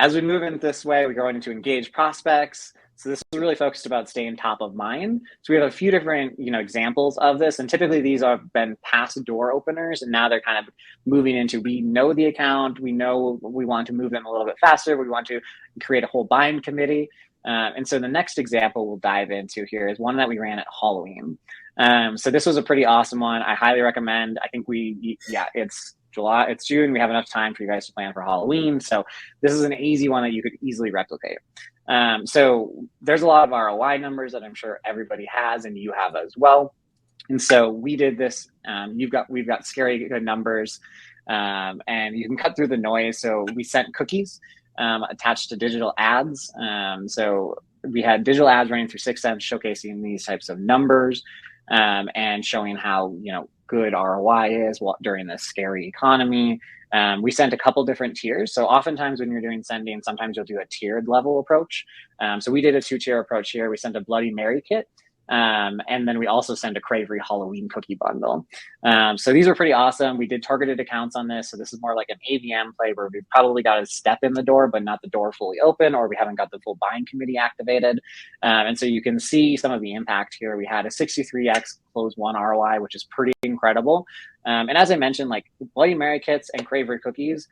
As we move in this way, we're going into engage prospects. So this is really focused about staying top of mind. So we have a few different, examples of this, and typically these have been past door openers, and now they're kind of moving into, we know the account, we know we want to move them a little bit faster, we want to create a whole buying committee. And so the next example we'll dive into here is one that we ran at Halloween. So this was a pretty awesome one. I highly recommend. I think it's July, it's June. We have enough time for you guys to plan for Halloween. So this is an easy one that you could easily replicate. So there's a lot of ROI numbers that I'm sure everybody has, and you have as well. And so we did this. We've got scary good numbers, and you can cut through the noise. So we sent cookies attached to digital ads. So we had digital ads running through 6sense, showcasing these types of numbers, and showing how good ROI is during this scary economy. We sent a couple different tiers. So oftentimes when you're doing sending, sometimes you'll do a tiered level approach. So we did a 2-tier approach here. We sent a Bloody Mary kit. And then we also send a Cravery Halloween cookie bundle. So these are pretty awesome. We did targeted accounts on this. So this is more like an ABM play where we've probably got a step in the door, but not the door fully open, or we haven't got the full buying committee activated. And so you can see some of the impact here. We had a 63x close one ROI, which is pretty incredible. And as I mentioned, like Bloody Mary kits and Cravery cookies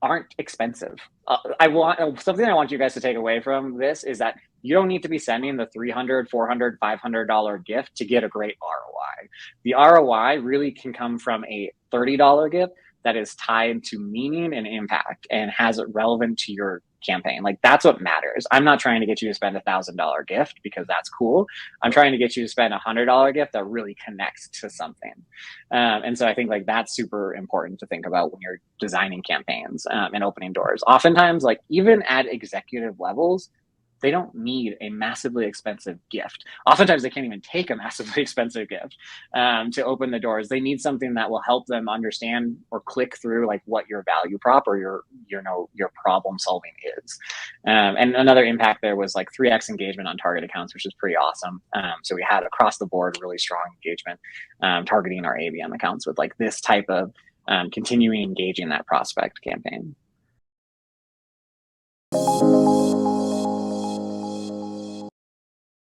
aren't expensive. Something I want you guys to take away from this is that you don't need to be sending the $300, $400, $500 gift to get a great ROI. The ROI really can come from a $30 gift that is tied to meaning and impact and has it relevant to your campaign. Like, that's what matters. I'm not trying to get you to spend $1,000 gift because that's cool. I'm trying to get you to spend $100 gift that really connects to something. And so I think like that's super important to think about when you're designing campaigns and opening doors. Oftentimes, like even at executive levels, they don't need a massively expensive gift. Oftentimes they can't even take a massively expensive gift to open the doors. They need something that will help them understand or click through like what your value prop or your problem solving is. And another impact there was like 3x engagement on target accounts, which is pretty awesome. So we had across the board really strong engagement targeting our ABM accounts with like this type of continuing engaging that prospect campaign.